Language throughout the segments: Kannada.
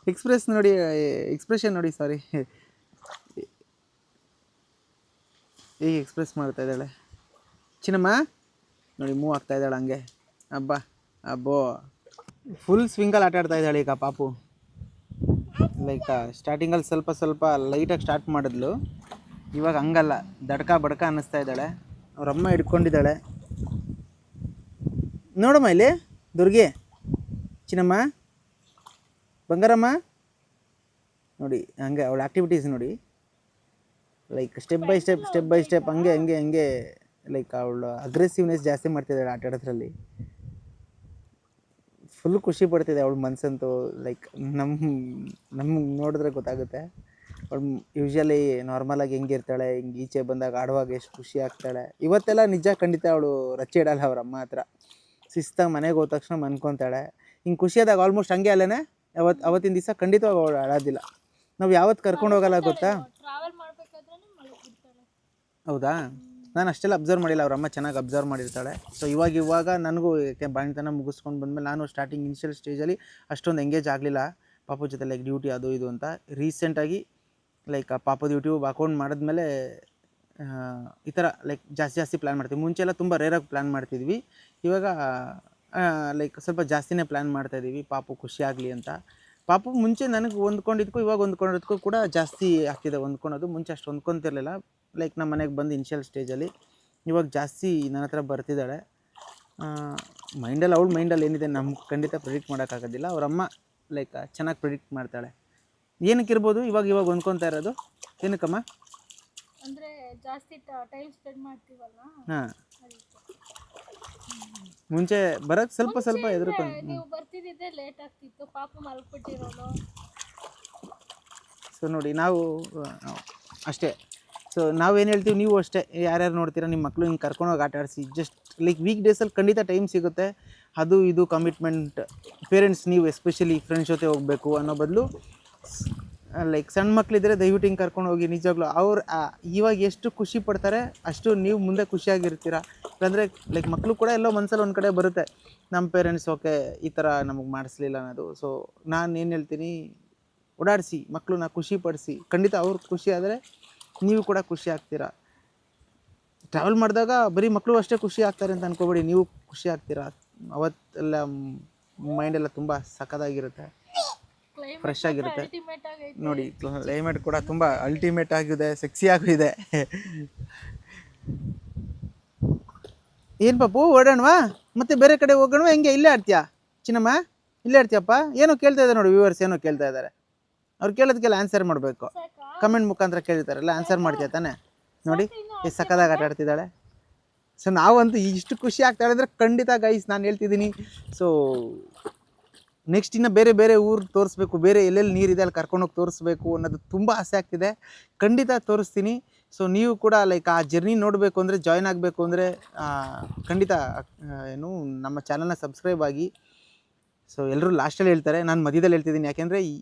ಎಕ್ಸ್ಪ್ರೆಷನ್ ನೋಡಿ ಸಾರಿ, ಹೇಗೆ ಎಕ್ಸ್ಪ್ರೆಸ್ ಮಾಡ್ತಾ ಇದ್ದಾಳೆ ಚಿನ್ನಮ್ಮ ನೋಡಿ, ಮೂವ್ ಆಗ್ತಾ ಇದ್ದಾಳೆ ಹಂಗೆ. ಅಬ್ಬಾ ಅಬ್ಬೋ, ಫುಲ್ ಸ್ವಿಂಗಲ್ಲಿ ಆಟ ಆಡ್ತಾ ಇದ್ದಾಳೆ ಈಗ ಪಾಪು. ಲೈಕ್ ಸ್ಟಾರ್ಟಿಂಗಲ್ಲಿ ಸ್ವಲ್ಪ ಲೈಟಾಗಿ ಸ್ಟಾರ್ಟ್ ಮಾಡಿದ್ಲು, ಇವಾಗ ಹಂಗಲ್ಲ, ದಡ್ಕ ಬಡ್ಕ ಅನ್ನಿಸ್ತಾ ಇದ್ದಾಳೆ. ಅವರಮ್ಮ ಹಿಡ್ಕೊಂಡಿದ್ದಾಳೆ. ನೋಡಮ್ಮ ಇಲ್ಲಿ ದುರ್ಗಿ, ಚಿನ್ನಮ್ಮ, ಬಂಗಾರಮ್ಮ ನೋಡಿ ಹಂಗೆ ಅವಳ ಆ್ಯಕ್ಟಿವಿಟೀಸ್ ನೋಡಿ. ಲೈಕ್ ಸ್ಟೆಪ್ ಬೈ ಸ್ಟೆಪ್ ಹಂಗೆ ಲೈಕ್ ಅವಳು ಅಗ್ರೆಸಿವ್ನೆಸ್ ಜಾಸ್ತಿ ಮಾಡ್ತಿದ್ದಾಳೆ ಆಟ ಆಡೋದ್ರಲ್ಲಿ. ಫುಲ್ ಖುಷಿ ಪಡ್ತಿದೆ ಅವಳ ಮನಸ್ಸಂತೂ. ಲೈಕ್ ನಮ್ಗೆ ನೋಡಿದ್ರೆ ಗೊತ್ತಾಗುತ್ತೆ ಅವಳು ಯೂಶ್ವಲಿ ನಾರ್ಮಲಾಗಿ ಹೆಂಗಿರ್ತಾಳೆ, ಹಿಂಗೆ ಈಚೆ ಬಂದಾಗ ಆಡುವಾಗ ಎಷ್ಟು ಖುಷಿ ಆಗ್ತಾಳೆ. ಇವತ್ತೆಲ್ಲ ನಿಜ ಖಂಡಿತ ಅವಳು ರಚ್ಚೆ ಇಡಲ್ಲ ಅವ್ರ ಅಮ್ಮ ಹತ್ರ. ಶಿಸ್ತಾಗಿ ಮನೆಗೆ ಹೋದ ತಕ್ಷಣ ಮನ್ಕೊತಾಳೆ. ಹಿಂಗೆ ಖುಷಿಯಾದಾಗ ಆಲ್ಮೋಸ್ಟ್ ಹಂಗೆ ಅಲ್ಲೇ ಅವತ್ತಿನ ದಿವಸ ಖಂಡಿತವಾಗಿ ಅವಳು ಆಡೋದಿಲ್ಲ. ನಾವು ಯಾವತ್ತು ಕರ್ಕೊಂಡು ಹೋಗಲ್ಲ ಗೊತ್ತಾ. ಹೌದಾ, ನಾನು ಅಷ್ಟೆಲ್ಲ ಅಬ್ಸರ್ವ್ ಮಾಡಿಲ್ಲ, ಅವ್ರ ಅಮ್ಮ ಚೆನ್ನಾಗಿ ಅಬ್ಸರ್ವ್ ಮಾಡಿರ್ತಾಳೆ. ಸೊ ಇವಾಗ ನನಗೂ ಬಾಣಿತನ ಮುಗಿಸ್ಕೊಂಡು ಬಂದಮೇಲೆ ನಾನು ಸ್ಟಾರ್ಟಿಂಗ್ ಇನಿಷಿಯಲ್ ಸ್ಟೇಜಲ್ಲಿ ಅಷ್ಟೊಂದು ಎಂಗೇಜ್ ಆಗಲಿಲ್ಲ ಪಾಪು ಜೊತೆ, ಲೈಕ್ ಡ್ಯೂಟಿ ಅದು ಇದು ಅಂತ. ರೀಸೆಂಟಾಗಿ ಲೈಕ್ ಪಾಪದ ಯೂಟ್ಯೂಬ್ ಅಕೌಂಟ್ ಮಾಡಿದ್ಮೇಲೆ ಈ ಥರ ಲೈಕ್ ಜಾಸ್ತಿ ಪ್ಲ್ಯಾನ್ ಮಾಡ್ತೀವಿ. ಮುಂಚೆಲ್ಲ ತುಂಬ ರೇರಾಗಿ ಪ್ಲ್ಯಾನ್ ಮಾಡ್ತಿದ್ವಿ, ಇವಾಗ ಲೈಕ್ ಸ್ವಲ್ಪ ಜಾಸ್ತಿನೇ ಪ್ಲ್ಯಾನ್ ಮಾಡ್ತಾಯಿದ್ದೀವಿ ಪಾಪು ಖುಷಿ ಆಗಲಿ ಅಂತ. ಪಾಪು ಮುಂಚೆ ನನಗೆ ಹೊಂದ್ಕೊಂಡಿದ್ದಕ್ಕೂ ಇವಾಗ ಹೊಂದ್ಕೊಂಡಿದ್ದಕ್ಕೂ ಕೂಡ ಜಾಸ್ತಿ ಆಗ್ತಿದೆ ಹೊಂದ್ಕೊಳೋದು. ಮುಂಚೆ ಅಷ್ಟು ಹೊಂದ್ಕೊತಿರ್ಲಿಲ್ಲ, ಲೈಕ್ ನಮ್ಮ ಮನೆಗೆ ಬಂದು ಇನಿಷಿಯಲ್ ಸ್ಟೇಜಲ್ಲಿ. ಇವಾಗ ಜಾಸ್ತಿ ನನ್ನ ಹತ್ರ ಬರ್ತಿದ್ದಾಳೆ. ಅವಳ ಮೈಂಡಲ್ಲಿ ಏನಿದೆ ನಮ್ಗೆ ಖಂಡಿತ ಪ್ರಿಡಿಕ್ಟ್ ಮಾಡೋಕ್ಕಾಗೋದಿಲ್ಲ. ಅವರಮ್ಮ ಲೈಕ್ ಚೆನ್ನಾಗಿ ಪ್ರಿಡಿಕ್ಟ್ ಮಾಡ್ತಾಳೆ. ಏನಕ್ಕಿರ್ಬೋದು ಇವಾಗ ಹೊಂದ್ಕೊತಾ ಇರೋದು, ಏನಕ್ಕಮ್ಮ? ಅಂದರೆ ಜಾಸ್ತಿ ಟೈಮ್ ಸ್ಪೆಂಡ್ ಮಾಡ್ತೀವಲ್ಲ. ಹಾಂ, ಮುಂಚೆ ಬರೋಕ್ಕೆ ಸ್ವಲ್ಪ ಎದುರುಕೊಂಡು ನೀವು ಬರ್ತಿದ್ದಿದ್ದೆ ಲೇಟ್ ಆಗ್ತಿತ್ತು, ಪಾಪ ಮಲ್ಕೊಟ್ಟಿರೋದು. ಸೊ ನೋಡಿ, ನಾವು ಅಷ್ಟೇ. ಸೊ ನಾವೇನು ಹೇಳ್ತೀವಿ, ನೀವು ಅಷ್ಟೇ, ಯಾರ್ಯಾರು ನೋಡ್ತೀರಾ ನಿಮ್ಮ ಮಕ್ಕಳು ಹಿಂಗೆ ಕರ್ಕೊಂಡೋಗಿ ಆಟ ಆಡಿಸಿ. ಜಸ್ಟ್ ಲೈಕ್ ವೀಕ್ ಡೇಸಲ್ಲಿ ಖಂಡಿತ ಟೈಮ್ ಸಿಗುತ್ತೆ. ಅದು ಇದು ಕಮಿಟ್ಮೆಂಟ್, ಪೇರೆಂಟ್ಸ್ ನೀವು ಎಸ್ಪೆಷಲಿ ಫ್ರೆಂಡ್ಸ್ ಜೊತೆ ಹೋಗಬೇಕು ಅನ್ನೋ ಬದಲು ಲೈಕ್ ಸಣ್ಣ ಮಕ್ಕಳಿದ್ರೆ ದಯವಿಟ್ಟು ಹಿಂಗೆ ಕರ್ಕೊಂಡು ಹೋಗಿ. ನಿಜವಾಗ್ಲೂ ಅವ್ರು ಇವಾಗ ಎಷ್ಟು ಖುಷಿ ಪಡ್ತಾರೆ ಅಷ್ಟು ನೀವು ಮುಂದೆ ಖುಷಿಯಾಗಿರ್ತೀರ. ಯಾಕಂದರೆ ಲೈಕ್ ಮಕ್ಕಳು ಕೂಡ ಎಲ್ಲೋ ಮನಸ್ಸಲ್ಲಿ ಒಂದು ಕಡೆ ಬರುತ್ತೆ, ನಮ್ಮ ಪೇರೆಂಟ್ಸ್ ಓಕೆ ಈ ಥರ ನಮಗೆ ಮಾಡಿಸ್ಲಿಲ್ಲ ಅನ್ನೋದು. ಸೊ ನಾನು ಏನು ಹೇಳ್ತೀನಿ, ಓಡಾಡಿಸಿ ಮಕ್ಕಳನ್ನ ಖುಷಿಪಡಿಸಿ. ಖಂಡಿತ ಅವ್ರು ಖುಷಿ ಆದರೆ ನೀವು ಕೂಡ ಖುಷಿ ಆಗ್ತೀರಾ. ಟ್ರಾವೆಲ್ ಮಾಡಿದಾಗ ಬರೀ ಮಕ್ಕಳು ಅಷ್ಟೇ ಖುಷಿ ಆಗ್ತಾರೆ ಅಂತ ಅನ್ಕೋಬೇಡಿ, ನೀವು ಖುಷಿ ಆಗ್ತೀರಾ. ಅವತ್ತೆಲ್ಲ ಮೈಂಡೆಲ್ಲ ತುಂಬ ಸಖತ್ತಾಗಿರುತ್ತೆ, ಫ್ರೆಶ್ ಆಗಿರುತ್ತೆ. ನೋಡಿ ಕ್ಲೈಮೇಟ್ ಕೂಡ ತುಂಬ ಅಲ್ಟಿಮೇಟ್ ಆಗಿದೆ, ಸೆಕ್ಸಿ ಆಗಿದೆ. ಏನು ಪಾಪು, ಓಡೋಣವಾ ಮತ್ತೆ ಬೇರೆ ಕಡೆ ಹೋಗೋಣ? ಹೆಂಗೆ ಇಲ್ಲೇ ಆಡ್ತೀಯಾ ಚಿನ್ನಮ್ಮ, ಇಲ್ಲೇ ಆಡ್ತೀಯಪ್ಪ? ಏನೋ ಕೇಳ್ತಾ ಇದ್ದಾರೆ ನೋಡಿ ವ್ಯೂವರ್ಸ್, ಏನೋ ಕೇಳ್ತಾ ಇದ್ದಾರೆ. ಅವ್ರು ಕೇಳೋದಕ್ಕೆಲ್ಲ ಆನ್ಸರ್ ಮಾಡಬೇಕು, ಕಮೆಂಟ್ ಮುಖಾಂತರ ಕೇಳ್ತಾರಲ್ಲ ಆನ್ಸರ್ ಮಾಡ್ತೀಯ ತಾನೆ. ನೋಡಿ ಎಷ್ಟು ಸಕ್ಕದಾಗಿ ಆಟ ಆಡ್ತಿದ್ದಾಳೆ. ಸೊ ನಾವಂತೂ ಇಷ್ಟು ಖುಷಿ ಆಗ್ತಾಳೆ ಅಂದರೆ ಖಂಡಿತ ಗೈಸ್ ನಾನು ಹೇಳ್ತಿದ್ದೀನಿ. ಸೊ ನೆಕ್ಸ್ಟ್ ಇನ್ನು ಬೇರೆ ಊರು ತೋರಿಸ್ಬೇಕು, ಬೇರೆ ಎಲ್ಲೆಲ್ಲಿ ನೀರಿದೆ ಅಲ್ಲಿ ಕರ್ಕೊಂಡೋಗಿ ತೋರಿಸ್ಬೇಕು ಅನ್ನೋದು ತುಂಬ ಆಸೆ ಆಗ್ತಿದೆ. ಖಂಡಿತ ತೋರಿಸ್ತೀನಿ. ಸೊ ನೀವು ಕೂಡ ಲೈಕ್ ಆ ಜರ್ನಿ ನೋಡಬೇಕು ಅಂದರೆ, ಜಾಯ್ನ್ ಆಗಬೇಕು ಅಂದರೆ ಖಂಡಿತ ನಮ್ಮ ಚಾನಲ್ನ ಸಬ್ಸ್ಕ್ರೈಬ್ ಆಗಿ. ಸೊ ಎಲ್ಲರೂ ಲಾಸ್ಟಲ್ಲಿ ಹೇಳ್ತಾರೆ, ನಾನು ಮಧ್ಯದಲ್ಲಿ ಹೇಳ್ತಿದ್ದೀನಿ. ಯಾಕೆಂದರೆ ಈ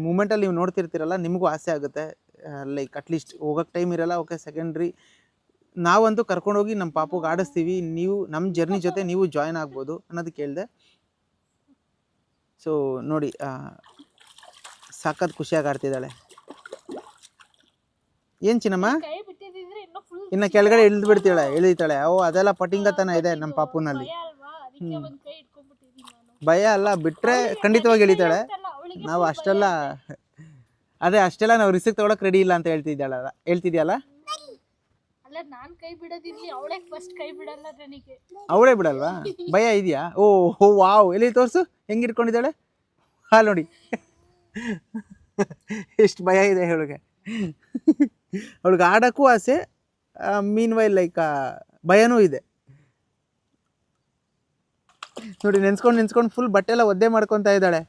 ಮೂಮೆಂಟಲ್ಲಿ ನೀವು ನೋಡ್ತಿರ್ತೀರಲ್ಲ, ನಿಮಗೂ ಆಸೆ ಆಗುತ್ತೆ. ಲೈಕ್ ಅಟ್ಲೀಸ್ಟ್ ಹೋಗೋಕ್ಕೆ ಟೈಮ್ ಇರೋಲ್ಲ, ಓಕೆ ಸೆಕೆಂಡ್ರಿ. ನಾವಂತೂ ಕರ್ಕೊಂಡೋಗಿ ನಮ್ಮ ಪಾಪುಗೆ ಆಡಿಸ್ತೀವಿ, ನೀವು ನಮ್ಮ ಜರ್ನಿ ಜೊತೆ ನೀವು ಜಾಯ್ನ್ ಆಗ್ಬೋದು ಅನ್ನೋದಕ್ಕೆ ಹೇಳಿದೆ. ಸೊ ನೋಡಿ ಸಖತ್ ಖುಷಿಯಾಗಿ ಆಡ್ತಿದ್ದಾಳೆ. ಏನು ಚಿನ್ನಮ್ಮ, ಇನ್ನು ಕೆಳಗಡೆ ಇಳಿತಾಳೆ. ಅದೆಲ್ಲ ಪಟಿಂಗತನ ಇದೆ ನಮ್ಮ ಪಾಪುನಲ್ಲಿ. ಭಯ ಅಲ್ಲ, ಬಿಟ್ಟರೆ ಖಂಡಿತವಾಗಿ ಇಳಿತಾಳೆ. ನಾವು ಅಷ್ಟೆಲ್ಲ ನಾವು ರಿಸ್ಕ್ ತೊಗೊಳಕ್ಕೆ ರೆಡಿ ಇಲ್ಲ ಅಂತ ಹೇಳ್ತಿದ್ಯಲ್ಲ. ಅವಳೇ ಬಿಡಲ್ವಾ? ಭಯ ಇದೆಯಾ? ಓ ವಾವ್, ಎಲ್ಲಿ ತೋರಿಸು ಹೆಂಗೆ ಇಟ್ಕೊಂಡಿದ್ದಾಳೆ. ಹಾಂ ನೋಡಿ ಎಷ್ಟು ಭಯ ಇದೆ ಅವಳಿಗೆ. ಅವಳಿಗೆ ಆಡೋಕ್ಕೂ ಆಸೆ, ಮೀನ್ ವೈಲ್ ಲೈಕ್ ಭಯನೂ ಇದೆ. ನೋಡಿ ನೆನ್ಸ್ಕೊಂಡು ಫುಲ್ ಬಟ್ಟೆ ಎಲ್ಲ ಒದ್ದೆ ಮಾಡ್ಕೊತಾ ಇದ್ದಾಳೆ.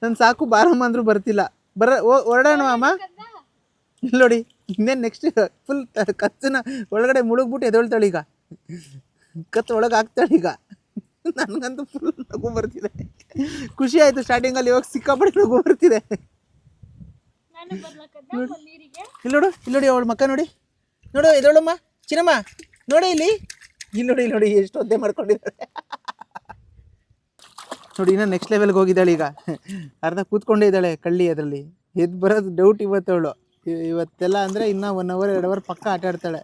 ನಾನು ಸಾಕು ಬಾರಮ್ಮ ಅಂದರೂ ಬರ್ತಿಲ್ಲ. ಹೊರಡೋಣ ಅಮ್ಮ. ಇಲ್ಲಿ ನೋಡಿ, ಇನ್ನೇನು ನೆಕ್ಸ್ಟ್ ಫುಲ್ ಕತ್ತನ್ನ ಒಳಗಡೆ ಮುಳುಗ್ಬಿಟ್ಟು ಎದೊಳ್ತಾಳೆ ಈಗ, ಕತ್ತು ಒಳಗೆ ಹಾಕ್ತಾಳೆ ಈಗ. ನನಗಂತೂ ಫುಲ್ ನಗು ಬರ್ತಿದೆ. ಖುಷಿ ಆಯಿತು ಸ್ಟಾರ್ಟಿಂಗಲ್ಲಿ, ಇವಾಗ ಸಿಕ್ಕಾಪಟ್ಟೆ ನಗು ಬರ್ತಿದೆ. ಇಲ್ಲಿ ನೋಡಿ ಅವಳ ಮಕ್ಕ ನೋಡಿ ಎದೊಳಮ್ಮ ಚಿನ್ನಮ್ಮ, ನೋಡಿ ಇಲ್ಲಿ ನೋಡಿ ಎಷ್ಟು ಒದ್ದೆ ಮಾಡ್ಕೊಂಡಿದ್ದಾರೆ. ನೋಡಿ ಇನ್ನೂ ನೆಕ್ಸ್ಟ್ ಲೆವೆಲ್ಗೆ ಹೋಗಿದ್ದಾಳೆ ಈಗ. ಅರ್ಧ ಕೂತ್ಕೊಂಡೇ ಇದ್ದಾಳೆ ಕಳ್ಳಿ ಅದರಲ್ಲಿ. ಎದ್ದು ಬರೋದು ಡೌಟ್ ಇವತ್ತವಳು. ಇವತ್ತೆಲ್ಲ ಅಂದರೆ ಇನ್ನೂ 1 ಅವರ್ 2 ಅವರ್ ಪಕ್ಕ ಆಟ ಆಡ್ತಾಳೆ.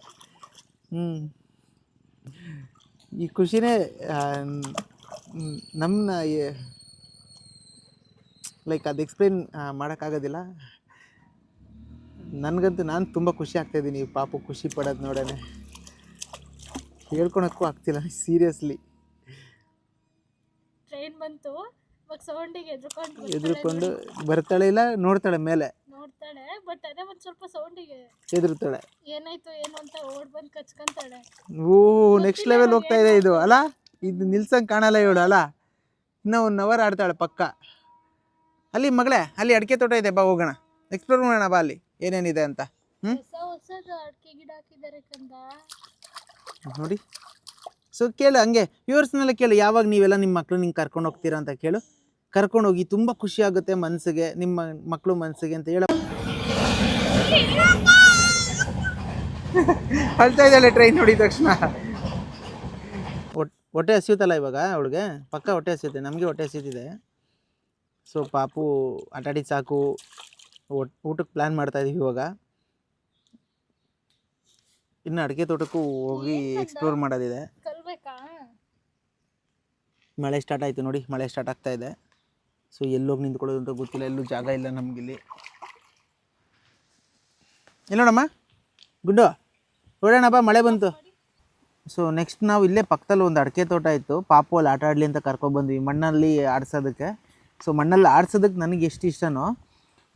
ಈ ಖುಷಿನೇ ನಮ್ಮನ್ನ ಲೈಕ್ ಅದು ಎಕ್ಸ್ಪ್ಲೇನ್ ಮಾಡೋಕ್ಕಾಗೋದಿಲ್ಲ. ನನಗಂತೂ ನಾನು ತುಂಬ ಖುಷಿ ಆಗ್ತಾಯಿದ್ದೀನಿ ಈ ಪಾಪು ಖುಷಿ ಪಡೋದು ನೋಡೋಣ. ಹೇಳ್ಕೊಳಕ್ಕೂ ಆಗ್ತಿಲ್ಲ ಸೀರಿಯಸ್ಲಿ. ಟ್ರೈನ್ ಬಂತು, ಇವಾಗ ಸೌಂಡಿಗೆ ಎದುರ್ಕೊಂಡು ಬರ್ತಾಳೆ, ಇಲ್ಲ ನೋಡ್ತಾಳೆ ಮೇಲೆ ನೋಡ್ತಾಳೆ, ಬಟ್ ಅದೇ ಒಂದು ಸ್ವಲ್ಪ ಸೌಂಡಿಗೆ ಎದುರ್ತಾಳೆ. ಏನಾಯ್ತು ಏನು ಅಂತ ಓಡ್ ಬಂದು ಕಚ್ಕೊಂತಾಳೆ. ಓ ನೆಕ್ಸ್ಟ್ ಲೆವೆಲ್ ಹೋಗ್ತಾ ಇದೆ ಇದು ಅಲ್ಲ. ಇದು ನಿಲ್ಸಂಗೆ ಕಾಣಲ್ಲ ಇವಳು ಅಲ್ಲ. ಇನ್ನೂ 1 ಅವರ್ ಆಡ್ತಾಳೆ ಪಕ್ಕ. ಅಲ್ಲಿ ಮಗಳೇ, ಅಲ್ಲಿ ಅಡಿಕೆ ತೋಟ ಇದೆ, ಬಾ ಹೋಗೋಣ, ಎಕ್ಸ್ಪ್ಲೋರ್ ಮಾಡೋಣ ಬಾ ಅಲ್ಲಿ ಏನೇನಿದೆ ಅಂತ. ಹೊಸದು ಅಡಿಕೆ ಗಿಡ ಹಾಕಿದ್ದಾರೆ ಕಂದ. ನೋಡಿ. ಸೊ ಕೇಳು, ಹಂಗೆ ವ್ಯೂವರ್ಸ್ನೆಲ್ಲ ಕೇಳು, ಯಾವಾಗ ನೀವೆಲ್ಲ ನಿಮ್ಮ ಮಕ್ಕಳು ನಿಂಗೆ ಕರ್ಕೊಂಡು ಹೋಗ್ತೀರಾ ಅಂತ ಕೇಳು. ಕರ್ಕೊಂಡು ಹೋಗಿ, ತುಂಬ ಖುಷಿ ಆಗುತ್ತೆ ಮನಸ್ಸಿಗೆ, ನಿಮ್ಮ ಮಕ್ಕಳು ಮನಸ್ಸಿಗೆ ಅಂತ ಹೇಳ. ಅಳ್ತಾ ಇದ್ದಾಳೆ ಟ್ರೈನ್ ನೋಡಿದ ತಕ್ಷಣ. ಹೊಟ್ಟೆ ಹಸಿಯುತ್ತಲ್ಲ ಇವಾಗ ಅವಳಿಗೆ, ಪಕ್ಕ ಹೊಟ್ಟೆ ಹಸಿಯುತ್ತೆ, ನಮಗೆ ಹೊಟ್ಟೆ ಹಸಿತಿದೆ. ಸೊ ಪಾಪು ಆಟಾಡಿದ್ದು ಸಾಕು, ಊಟಕ್ಕೆ ಪ್ಲ್ಯಾನ್ ಮಾಡ್ತಾಯಿದ್ದೀವಿ ಇವಾಗ. ಇನ್ನು ಅಡಿಕೆ ತೋಟಕ್ಕೂ ಹೋಗಿ ಎಕ್ಸ್ಪ್ಲೋರ್ ಮಾಡೋದಿದೆ. ಮಳೆ ಸ್ಟಾರ್ಟ್ ಆಯಿತು ನೋಡಿ, ಮಳೆ ಸ್ಟಾರ್ಟ್ ಆಗ್ತಾ ಇದೆ. ಸೊ ಎಲ್ಲೋಗಿ ನಿಂತ್ಕೊಳ್ಳೋದು ಅಂತ ಗೊತ್ತಿಲ್ಲ, ಎಲ್ಲೂ ಜಾಗ ಇಲ್ಲ ನಮಗಿಲ್ಲಿ. ಎಲ್ಲೋಡಮ್ಮ ಗುಡ್ಡು ನೋಡೋಣ ಬಾ, ಮಳೆ ಬಂತು. ಸೊ ನೆಕ್ಸ್ಟ್ ನಾವು ಇಲ್ಲೇ ಪಕ್ಕದಲ್ಲಿ ಒಂದು ಅಡಿಕೆ ತೋಟ ಇತ್ತು, ಪಾಪು ಅಲ್ಲಿ ಆಟ ಆಡಲಿ ಅಂತ ಕರ್ಕೊಬಂದ್ವಿ ಮಣ್ಣಲ್ಲಿ ಆಡ್ಸೋದಕ್ಕೆ. ಸೊ ಮಣ್ಣಲ್ಲಿ ಆಡ್ಸೋದಕ್ಕೆ ನನಗೆ ಎಷ್ಟು ಇಷ್ಟನೋ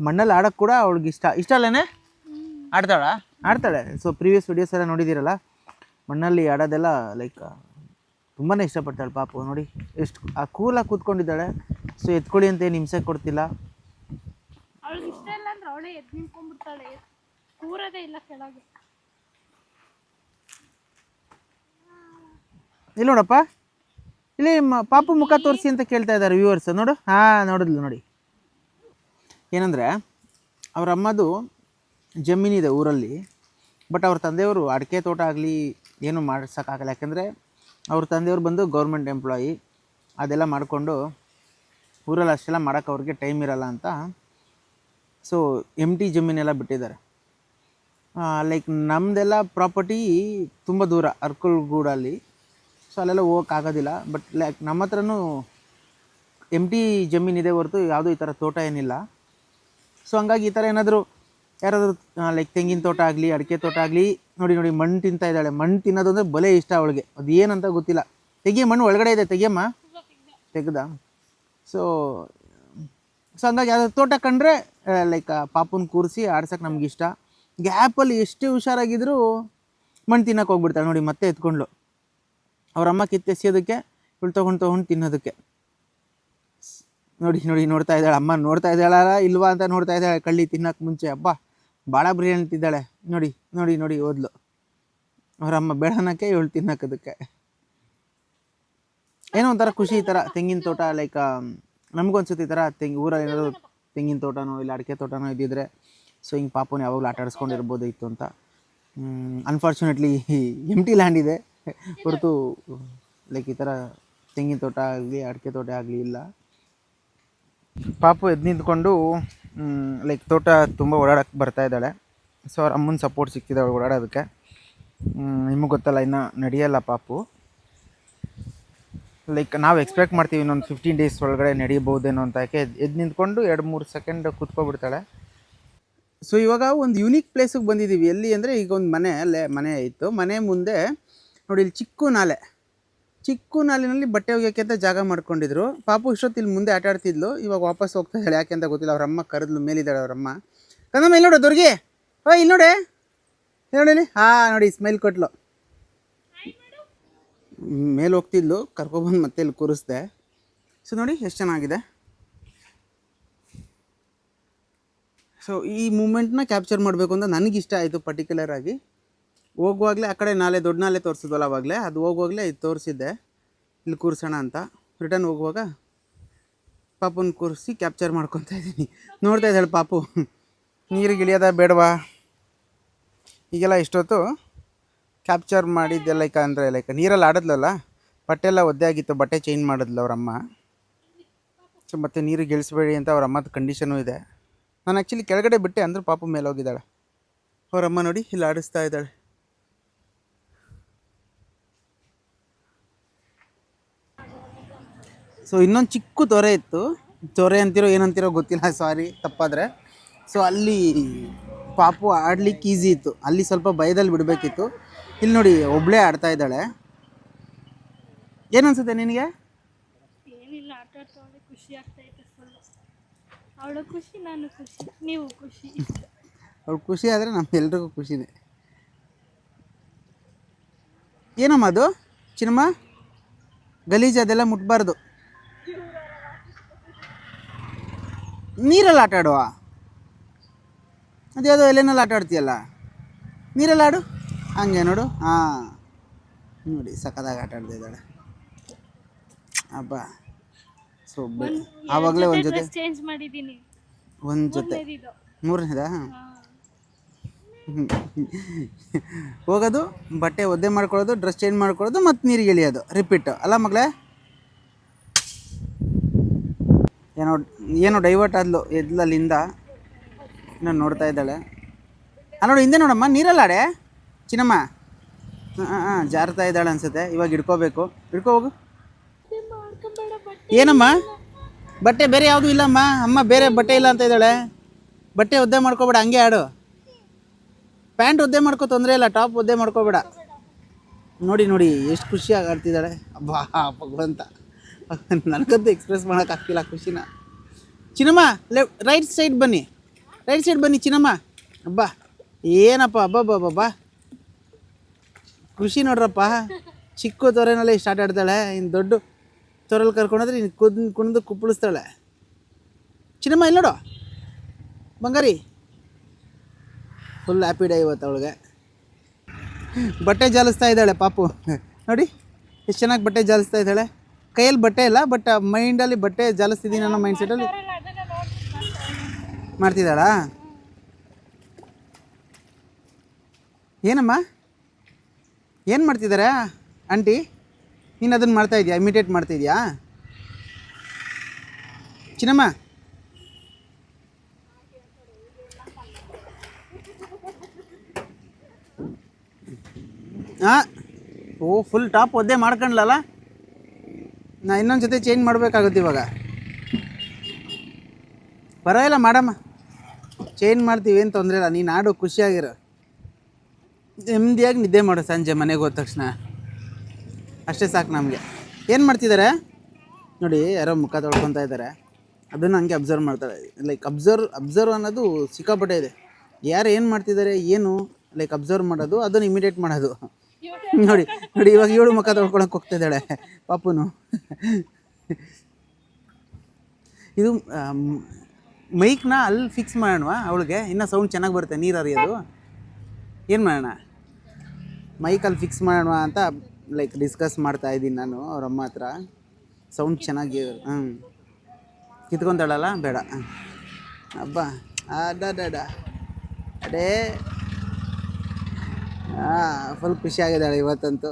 ಮಣ್ಣಲ್ಲಿ ಆಡೋಕ್ಕೆ ಕೂಡ ಅವಳಿಗೆ ಇಷ್ಟ ಅಲ್ಲೇನೆ. ಆಡ್ತಾಳೆ. ಸೊ ಪ್ರೀವಿಯಸ್ ವಿಡಿಯೋಸ್ ಎಲ್ಲ ನೋಡಿದ್ದೀರಲ್ಲ, ಮಣ್ಣಲ್ಲಿ ಆಡೋದೆಲ್ಲ ಲೈಕ್ ತುಂಬಾ ಇಷ್ಟಪಡ್ತಾಳೆ ಪಾಪು. ನೋಡಿ ಎಷ್ಟು ಕೂಲಾಗಿ ಕೂತ್ಕೊಂಡಿದ್ದಾಳೆ. ಸೊ ಎತ್ಕೊಳ್ಳಿ ಅಂತ ಏನು ಹಿಂಸೆ ಕೊಡ್ತಿಲ್ಲ. ಅವಳಿಗೆ ಇಷ್ಟ ಇಲ್ಲ ಅಂದ್ರೆ ಅವಳೇ ಎದ್ದು ನಿಂತ್ಕೊಂಡ್ಬಿಡ್ತಾಳೆ, ಕೂರೋದೇ ಇಲ್ಲ ಕೆಳಗೆ. ಇಲ್ಲಿ ನೋಡಪ್ಪ, ಇಲ್ಲಿ ಪಾಪು ಮುಖ ತೋರಿಸಿ ಅಂತ ಕೇಳ್ತಾ ಇದ್ದಾರೆ ವ್ಯೂವರ್ಸ್. ನೋಡು, ನೋಡಿದ್ಲು ನೋಡಿ. ಏನಂದರೆ ಅವ್ರ ಅಮ್ಮದು ಜಮೀನಿದೆ ಊರಲ್ಲಿ, ಬಟ್ ಅವ್ರ ತಂದೆಯವರು ಅಡಿಕೆ ತೋಟ ಆಗಲಿ ಏನು ಮಾಡ್ಸೋಕ್ಕಾಗಲ್ಲ. ಯಾಕೆಂದರೆ ಅವ್ರ ತಂದೆಯವ್ರು ಬಂದು ಗೌರ್ಮೆಂಟ್ ಎಂಪ್ಲಾಯಿ, ಅದೆಲ್ಲ ಮಾಡಿಕೊಂಡು ಊರಲ್ಲಿ ಅಷ್ಟೆಲ್ಲ ಮಾಡೋಕ್ಕೆ ಅವ್ರಿಗೆ ಟೈಮ್ ಇರಲ್ಲ ಅಂತ. ಸೊ ಎಂಟಿ ಜಮೀನೆಲ್ಲ ಬಿಟ್ಟಿದ್ದಾರೆ. ಲೈಕ್ ನಮ್ಮದೆಲ್ಲ ಪ್ರಾಪರ್ಟಿ ತುಂಬ ದೂರ, ಅರ್ಕಲ್ಗೂಡಲ್ಲಿ. ಸೊ ಅಲ್ಲೆಲ್ಲ ಹೋಗೋಕ್ಕಾಗೋದಿಲ್ಲ. ಬಟ್ ಲೈಕ್ ನಮ್ಮ ಹತ್ರನೂ ಎಂಟಿ ಜಮೀನಿದೆ ಹೊರತು ಯಾವುದೂ ಈ ಥರ ತೋಟ ಏನಿಲ್ಲ. ಸೊ ಹಂಗಾಗಿ ಈ ಥರ ಏನಾದರೂ ಯಾರಾದರೂ ಲೈಕ್ ತೆಂಗಿನ ತೋಟ ಆಗಲಿ ಅಡಿಕೆ ತೋಟ ಆಗಲಿ, ನೋಡಿ ಮಣ್ಣು ತಿಂತಾ ಇದ್ದಾಳೆ. ಮಣ್ಣು ತಿನ್ನೋದು ಅಂದರೆ ಬಲೆ ಇಷ್ಟ ಅವಳಿಗೆ, ಅದು ಏನಂತ ಗೊತ್ತಿಲ್ಲ. ಮಣ್ಣು ಒಳಗಡೆ ಇದೆ, ತೆಗಿಯಮ್ಮ, ತೆಗ್ದ. ಸೊ ಹಂಗಾಗಿ ಯಾವ್ದಾದ್ರು ತೋಟ ಕಂಡ್ರೆ ಲೈಕ್ ಪಾಪುನ ಕೂರಿಸಿ ಆಡ್ಸೋಕೆ ನಮಗಿಷ್ಟ. ಗ್ಯಾಪಲ್ಲಿ ಎಷ್ಟೇ ಹುಷಾರಾಗಿದ್ದರೂ ಮಣ್ಣು ತಿನ್ನೋಕೆ ಹೋಗ್ಬಿಡ್ತಾಳೆ ನೋಡಿ, ಮತ್ತೆ ಎತ್ಕೊಂಡ್ಳು. ಅವರಮ್ಮ ಕಿತ್ತೆಸಿಯೋದಕ್ಕೆ, ಇವಳು ತೊಗೊಂಡು ತಿನ್ನೋದಕ್ಕೆ. ನೋಡಿ ನೋಡ್ತಾ ಇದ್ದಾಳೆ, ಅಮ್ಮ ನೋಡ್ತಾ ಇದ್ದಾಳ ಇಲ್ವಾ ಅಂತ ನೋಡ್ತಾ ಇದ್ದಾಳೆ ಕಳ್ಳಿ ತಿನ್ನೋಕೆ ಮುಂಚೆ. ಹಬ್ಬ ಭಾಳ ಬ್ರಿಯಾನಿ ಅಂತಿದ್ದಾಳೆ. ನೋಡಿ ಓದ್ಲು. ಅವರಮ್ಮ ಬೇಡನಕ್ಕೆ ಇವಳು ತಿನ್ನೋಕದಕ್ಕೆ. ಏನೋ ಒಂಥರ ಖುಷಿ ಈ ಥರ ತೆಂಗಿನ ತೋಟ. ಲೈಕ್ ನಮಗೊಂದ್ಸತಿ ಈ ಥರ ಊರಲ್ಲಿ ಏನಾದರೂ ತೆಂಗಿನ ತೋಟನೋ ಇಲ್ಲ ಅಡಿಕೆ ತೋಟನೋ ಇದ್ದಿದ್ರೆ ಸೊ ಹಿಂಗೆ ಪಾಪುನ ಯಾವಾಗಲೂ ಆಟ ಆಡಿಸ್ಕೊಂಡಿರ್ಬೋದು ಇತ್ತು ಅಂತ. ಅನ್ಫಾರ್ಚುನೇಟ್ಲಿ ಎಂಟಿ ಲ್ಯಾಂಡ್ ಇದೆ ಹೊರತು ಲೈಕ್ ಈ ಥರ ತೆಂಗಿನ ತೋಟ ಆಗಲಿ ಅಡಿಕೆ ತೋಟ ಆಗಲಿ ಇಲ್ಲ. ಪಾಪು ಎದ್ದು ನಿಂತ್ಕೊಂಡು ಲೈಕ್ ತೋಟ ತುಂಬ ಓಡಾಡೋಕ್ಕೆ ಬರ್ತಾ ಇದ್ದಾಳೆ. ಸೊ ಅವ್ರ ಅಮ್ಮನ ಸಪೋರ್ಟ್ ಸಿಕ್ಕಿದೆ ಅವಳು ಓಡಾಡೋದಕ್ಕೆ. ನಿಮಗೆ ಗೊತ್ತಲ್ಲ, ಇನ್ನು ನಡೆಯಲ್ಲ ಪಾಪು. ಲೈಕ್ ನಾವು ಎಕ್ಸ್ಪೆಕ್ಟ್ ಮಾಡ್ತೀವಿ ಇನ್ನೊಂದು 15 ಡೇಸ್ ಒಳಗಡೆ ನಡೀಬೋದೇನೋ ಅಂತ. ಯಾಕೆ ಎದ್ದು ನಿಂತ್ಕೊಂಡು 2-3 ಸೆಕೆಂಡ್ ಕೂತ್ಕೊಬಿಡ್ತಾಳೆ. ಸೊ ಇವಾಗ ಒಂದು ಯೂನಿಕ್ ಪ್ಲೇಸಿಗೆ ಬಂದಿದ್ದೀವಿ. ಎಲ್ಲಿ ಅಂದರೆ ಈಗ ಒಂದು ಮನೆ ಇತ್ತು. ಮನೆ ಮುಂದೆ ನೋಡಿ ಇಲ್ಲಿ ಚಿಕ್ಕ ನಾಲಿನಲ್ಲಿ ಬಟ್ಟೆ ಒಗೆಯೋಕ್ಕೆ ಅಂತ ಜಾಗ ಮಾಡ್ಕೊಂಡಿದ್ರು. ಪಾಪು ಇಷ್ಟೊತ್ತು ಇಲ್ಲಿ ಮುಂದೆ ಆಟ ಆಡ್ತಿದ್ಲು, ಇವಾಗ ವಾಪಸ್ ಹೋಗ್ತಾ ಇದ್ದಾಳೆ. ಯಾಕೆ ಅಂತ ಗೊತ್ತಿಲ್ಲ. ಅವ್ರ ಅಮ್ಮ ಕರೆದ್ಲು, ಮೇಲಿದ್ದಾಳೆ ಅವರಮ್ಮ. ಕಂದಮ್ಮ ಇಲ್ಲಿ ನೋಡು ದುರ್ಗಿ, ಇಲ್ಲಿ ನೋಡಿ ನೋಡಿ ಸ್ಮೈಲ್ ಕೊಟ್ಲು. ಮೇಲೆ ಹೋಗ್ತಿದ್ಲು, ಕರ್ಕೊಬಂದು ಮತ್ತೆ ಇಲ್ಲಿ ಕೂರಿಸ್ದೆ. ಸೊ ನೋಡಿ ಎಷ್ಟು ಚೆನ್ನಾಗಿದೆ. ಸೊ ಈ ಮೂಮೆಂಟ್ನ ಕ್ಯಾಪ್ಚರ್ ಮಾಡಬೇಕು ಅಂತ ನನಗಿಷ್ಟ ಆಯಿತು ಪರ್ಟಿಕ್ಯುಲರ್ ಆಗಿ. ಹೋಗುವಾಗಲೇ ಆ ಕಡೆ ದೊಡ್ಡ ನಾಲೆ ತೋರಿಸಿದ್ವಲ್ಲ ಆವಾಗಲೇ, ಅದು ಹೋಗುವಾಗಲೇ ಇದು ತೋರಿಸಿದ್ದೆ ಇಲ್ಲಿ ಕೂರಿಸೋಣ ಅಂತ. ರಿಟರ್ನ್ ಹೋಗುವಾಗ ಪಾಪುನ ಕೂರಿಸಿ ಕ್ಯಾಪ್ಚರ್ ಮಾಡ್ಕೊತಾ ಇದ್ದೀನಿ. ನೋಡ್ತಾ ಇದ್ದಾಳೆ ಪಾಪು ನೀರಿಗೆ ಇಳಿಯೋದ ಬೇಡವಾ. ಈಗೆಲ್ಲ ಇಷ್ಟೊತ್ತು ಕ್ಯಾಪ್ಚರ್ ಮಾಡಿದ್ದೆ ಲೈಕ್ ಅಂದರೆ ಲೈಕ್ ನೀರಲ್ಲಿ ಆಡಿದ್ಲಲ್ಲ, ಬಟ್ಟೆ ಎಲ್ಲ ಒದ್ದೆ ಆಗಿತ್ತು, ಬಟ್ಟೆ ಚೇಂಜ್ ಮಾಡಿದ್ಲು ಅವರಮ್ಮ. ಸೊ ಮತ್ತು ನೀರಿಗೆ ಇಳಿಸ್ಬೇಡಿ ಅಂತ ಅವ್ರ ಅಮ್ಮದ ಕಂಡೀಷನು ಇದೆ. ನಾನು ಆ್ಯಕ್ಚುಲಿ ಕೆಳಗಡೆ ಬಿಟ್ಟೆ ಅಂದ್ರೆ ಪಾಪು ಮೇಲೆ ಹೋಗಿದ್ದಾಳೆ. ಅವರಮ್ಮ ನೋಡಿ ಇಲ್ಲಿ ಆಡಿಸ್ತಾ ಇದ್ದಾಳೆ. ಸೊ ಇನ್ನೊಂದು ಚಿಕ್ಕ ತೊರೆ ಇತ್ತು, ತೊರೆ ಅಂತಿರೋ ಏನಂತಿರೋ ಗೊತ್ತಿಲ್ಲ, ಸಾರಿ ತಪ್ಪಾದರೆ. ಸೊ ಅಲ್ಲಿ ಪಾಪು ಆಡ್ಲಿಕ್ಕೆ ಈಸಿ ಇತ್ತು, ಅಲ್ಲಿ ಸ್ವಲ್ಪ ಭಯದಲ್ಲಿ ಬಿಡಬೇಕಿತ್ತು. ಇಲ್ಲಿ ನೋಡಿ ಒಬ್ಬಳೇ ಆಡ್ತಾ ಇದ್ದಾಳೆ. ಏನನ್ಸುತ್ತೆ ನಿನಗೆ? ಏನಿಲ್ಲ, ಆಟ ಆಡ್ತಾಳೆ, ಖುಷಿ ಆಗ್ತೈತೆ ಫುಲ್. ಅವಳು ಖುಷಿ, ನಾನು ಖುಷಿ, ನೀವು ಖುಷಿ. ಅವಳು ಖುಷಿ ಆದರೆ ನಮ್ಗೆಲ್ರಿಗೂ ಖುಷಿನೇ. ಏನಮ್ಮ ಅದು ಚಿನ್ನಮ್ಮ? ಗಲೀಜು ಅದೆಲ್ಲ ಮುಟ್ಬಾರ್ದು. ನೀರಲ್ಲಿ ಆಟ ಆಡುವ, ಅದ್ಯಾವುದೋ ಎಲೆನಲ್ಲಿ ಆಟ ಆಡ್ತೀಯಲ್ಲ, ನೀರಲ್ಲಿ ಆಡು. ಹಂಗೆ ನೋಡು, ಹಾಂ ನೋಡಿ ಸಖತ್ತಾಗಿ ಆಟ ಆಡ್ತಾ ಇದ್ದಾಳೆ. ಅಬ್ಬ ಸೊ ಆವಾಗಲೇ ಒಂದು ಜೊತೆ ಚೇಂಜ್ ಮಾಡಿದ್ದೀನಿ, ಒಂದು ಜೊತೆ ಇದು ಮೂರನೇದಾ? ಹೋಗೋದು, ಬಟ್ಟೆ ಒದ್ದೆ ಮಾಡ್ಕೊಳ್ಳೋದು, ಡ್ರೆಸ್ ಚೇಂಜ್ ಮಾಡ್ಕೊಳ್ಳೋದು, ಮತ್ತು ನೀರಿಗೆ ಇಳಿಯೋದು, ರಿಪೀಟು ಅಲ್ಲ ಮಗಳೇ? ಏನೋ ಡೈವರ್ಟ್ ಆದ್ಲು ಎದ್ಲಲ್ಲಿಂದ, ನಾನು ನೋಡ್ತಾ ಇದ್ದಾಳೆ. ನೋಡಿ ಹಿಂದೆ ನೋಡಮ್ಮ, ನೀರಲ್ಲಿ ಆಡೆ ಚಿನ್ನಮ್ಮ. ಹಾಂ ಜಾರ್ತಾ ಇದ್ದಾಳೆ ಅನ್ಸುತ್ತೆ. ಇವಾಗ ಹಿಡ್ಕೋಬೇಕು, ಹಿಡ್ಕೋ ಹೋಗು. ಏನಮ್ಮ ಬಟ್ಟೆ ಬೇರೆ ಯಾವುದೂ ಇಲ್ಲಮ್ಮ, ಅಮ್ಮ ಬೇರೆ ಬಟ್ಟೆ ಇಲ್ಲ ಅಂತ ಇದ್ದಾಳೆ. ಬಟ್ಟೆ ಒದ್ದೆ ಮಾಡ್ಕೋಬೇಡ, ಹಂಗೆ ಆಡು. ಪ್ಯಾಂಟ್ ಒದ್ದೆ ಮಾಡ್ಕೋ, ತೊಂದರೆ ಇಲ್ಲ, ಟಾಪ್ ಒದ್ದೆ ಮಾಡ್ಕೋಬೇಡ. ನೋಡಿ ನೋಡಿ ಎಷ್ಟು ಖುಷಿಯಾಗಿ ಆಡ್ತಿದ್ದಾಳೆ. ಅಬ್ಬಾ ಭಗವಂತ, ನನಗಂತೂ ಎಕ್ಸ್ಪ್ರೆಸ್ ಮಾಡೋಕ್ಕಾಗ್ತಿಲ್ಲ ಖುಷಿನ. ಚಿನ್ನಮ್ಮ ರೈಟ್ ಸೈಡ್ ಬನ್ನಿ, ರೈಟ್ ಸೈಡ್ ಬನ್ನಿ ಚಿನ್ನಮ್ಮ. ಅಬ್ಬಾ ಏನಪ್ಪ, ಅಬ್ಬಬ್ಬಬ್ಬಾ ಖುಷಿ ನೋಡ್ರಪ್ಪ. ಚಿಕ್ಕ ತೊರೆನಲ್ಲೇ ಸ್ಟಾರ್ಟ್ ಆಡ್ತಾಳೆ, ಇನ್ನು ದೊಡ್ಡ ತೊರೆಯಲ್ಲಿ ಕರ್ಕೊಂಡೋದ್ರೆ ಇನ್ನು ಕುಣಿದು ಕುಪ್ಪಳಿಸ್ತಾಳೆ. ಚಿನ್ನಮ್ಮ ಇಲ್ಲಿ ನೋಡು ಬಂಗಾರಿ, ಫುಲ್ ಹ್ಯಾಪಿ ಡೇ ಇವತ್ತು ಅವಳಿಗೆ. ಬಟ್ಟೆ ಜಾಲಿಸ್ತಾ ಇದ್ದಾಳೆ ಪಾಪು, ನೋಡಿ ಎಷ್ಟು ಚೆನ್ನಾಗಿ ಬಟ್ಟೆ ಜಾಲಿಸ್ತಾ ಇದ್ದಾಳೆ. ಕೈಯಲ್ಲಿ ಬಟ್ಟೆ ಇಲ್ಲ, ಬಟ್ ಮೈಂಡಲ್ಲಿ ಬಟ್ಟೆ ಜಾಲಿಸ್ತಿದ್ದೀನಿ ಅನ್ನೋ ಮೈಂಡ್ ಸೆಟ್ಟಲ್ಲಿ ಮಾಡ್ತಿದ್ದಾಳಾ? ಏನಮ್ಮ ಏನು ಮಾಡ್ತಿದ್ದಾರೆ ಆಂಟಿ? ನೀನು ಅದನ್ನು ಮಾಡ್ತಾಯಿದ್ಯಾ, ಇಮಿಟೇಟ್ ಮಾಡ್ತಾಯಿದ್ಯಾ ಚಿನ್ನಮ್ಮ? ಹಾಂ ಓ ಫುಲ್ ಟಾಪ್ ಒದ್ದೆ ಮಾಡ್ಕೊಂಡ್ಲಲ್ಲ. ನಾ ಇನ್ನೊಂದು ಜೊತೆ ಚೇಂಜ್ ಮಾಡಬೇಕಾಗುತ್ತೆ ಇವಾಗ. ಪರವಾಗಿಲ್ಲ ಮಾಡಮ್ಮ, ಚೇಂಜ್ ಮಾಡ್ತೀವಿ, ಏನು ತೊಂದರೆ ಇಲ್ಲ. ನೀನು ಆಡು, ಖುಷಿಯಾಗಿರೋ, ನೆಮ್ಮದಿಯಾಗಿ ನಿದ್ದೆ ಮಾಡು ಸಂಜೆ ಮನೆಗೆ ಹೋದ ತಕ್ಷಣ, ಅಷ್ಟೇ ಸಾಕು ನಮಗೆ. ಏನು ಮಾಡ್ತಿದ್ದಾರೆ ನೋಡಿ, ಯಾರೋ ಮುಖ ತೊಳ್ಕೊತಾ ಇದ್ದಾರೆ, ಅದನ್ನು ಹಂಗೆ ಅಬ್ಸರ್ವ್ ಮಾಡ್ತಾರೆ. ಲೈಕ್ ಅಬ್ಸರ್ವ್ ಅನ್ನೋದು ಸಿಕ್ಕಾಪಟ್ಟೆ ಇದೆ. ಯಾರು ಏನು ಮಾಡ್ತಿದ್ದಾರೆ ಏನು ಲೈಕ್ ಅಬ್ಸರ್ವ್ ಮಾಡೋದು, ಅದನ್ನು ಇಮಿಡಿಯೇಟ್ ಮಾಡೋದು. ನೋಡಿ ನೋಡಿ ಇವಾಗ ಇವಳು ಮುಖ ತೊಳ್ಕೊಳಕ್ಕೆ ಹೋಗ್ತಿದ್ದಾಳೆ ಪಾಪುನು. ಇದು ಮೈಕ್ನ ಅಲ್ಲಿ ಫಿಕ್ಸ್ ಮಾಡೋಣ ಅವಳಿಗೆ, ಇನ್ನೂ ಸೌಂಡ್ ಚೆನ್ನಾಗಿ ಬರುತ್ತೆ ನೀರು ಹರಿಯೋದು. ಏನು ಮಾಡೋಣ, ಮೈಕಲ್ಲಿ ಫಿಕ್ಸ್ ಮಾಡೋಣ ಅಂತ ಲೈಕ್ ಡಿಸ್ಕಸ್ ಮಾಡ್ತಾ ಇದ್ದೀನಿ ನಾನು ಅವರಮ್ಮ ಹತ್ರ. ಸೌಂಡ್ ಚೆನ್ನಾಗಿ ಕಿತ್ಕೊತಾಳಲ್ಲ, ಬೇಡ. ಅಬ್ಬಾ ಅಡ್ಡ ಅಡೇ ಫುಲ್ ಖುಷಿಯಾಗಿದ್ದಾಳೆ ಇವತ್ತಂತೂ.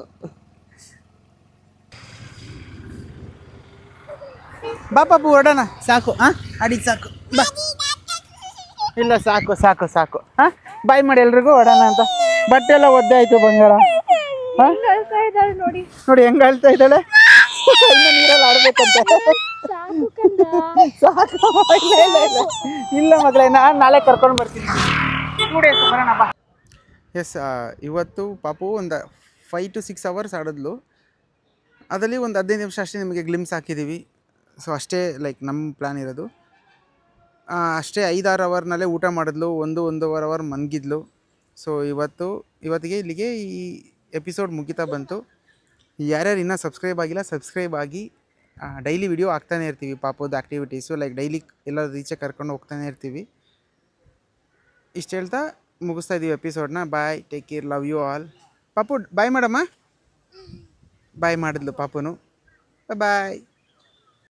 ಬಾ ಪಾಪು ಹೊರಡೋಣ, ಸಾಕು. ಆಡಿದ್ದು ಸಾಕು, ಬಾ. ಇಲ್ಲ ಸಾಕು ಸಾಕು ಸಾಕು. ಬಾಯ್ ಮಾಡಿ ಎಲ್ರಿಗೂ ಹೊರಡೋಣ ಅಂತ. ಬಟ್ಟೆ ಎಲ್ಲ ಒದ್ದೆ ಆಯಿತು ಬಂಗಾರ. ನೋಡಿ ನೋಡಿ ಹೆಂಗೆ ಹೇಳ್ತಾ ಇದ್ದಾಳೆ, ಇನ್ನು ನೀರಲ್ಲಿ ಆಡ್ಬೇಕಂತೆ. ಸಾಕು, ಇಲ್ಲ ಮಗಳೇ, ನಾನು ನಾಳೆ ಕರ್ಕೊಂಡು ಬರ್ತೀನಿ, 2 days ಬರೋಣ ಬಾ. ಎಸ್, ಇವತ್ತು ಪಾಪು ಒಂದು 5 to 6 hours ಆಡಿದ್ಲು. ಅದರಲ್ಲಿ ಒಂದು 15 ನಿಮಿಷ ಅಷ್ಟೇ ನಿಮಗೆ ಗ್ಲಿಮ್ಸ್ ಹಾಕಿದ್ದೀವಿ. ಸೊ ಅಷ್ಟೇ ಲೈಕ್ ನಮ್ಮ ಪ್ಲ್ಯಾನ್ ಇರೋದು ಅಷ್ಟೇ. 5-6 ಅವರ್ನಲ್ಲೇ ಊಟ ಮಾಡಿದ್ಲು, 1-1.5 ಅವರ್ ಮಲಗಿದ್ಲು. ಸೊ ಇವತ್ತಿಗೆ ಇಲ್ಲಿಗೆ ಈ ಎಪಿಸೋಡ್ ಮುಗಿತಾ ಬಂತು. ಯಾರ್ಯಾರು ಇನ್ನೂ ಸಬ್ಸ್ಕ್ರೈಬ್ ಆಗಿಲ್ಲ, ಸಬ್ಸ್ಕ್ರೈಬ್ ಆಗಿ. ಡೈಲಿ ವಿಡಿಯೋ ಹಾಕ್ತಾನೆ ಇರ್ತೀವಿ ಪಾಪುದು ಆ್ಯಕ್ಟಿವಿಟೀಸು, ಲೈಕ್ ಡೈಲಿ ಎಲ್ಲರೂ ರೀಚೆ ಕರ್ಕೊಂಡು ಹೋಗ್ತಾನೆ ಇರ್ತೀವಿ. ಇಷ್ಟು ಹೇಳ್ತಾ ಮುಗಿಸ್ತಾ ಇದ್ದೀವಿ ಎಪಿಸೋಡ್ನ. Bye, take care, love you all. ಪಾಪು ಬಾಯ್ ಮಾಡಮ್ಮ. ಬಾಯ್ ಮಾಡಿದ್ಲು ಪಾಪುನು. ಬಾಯ್.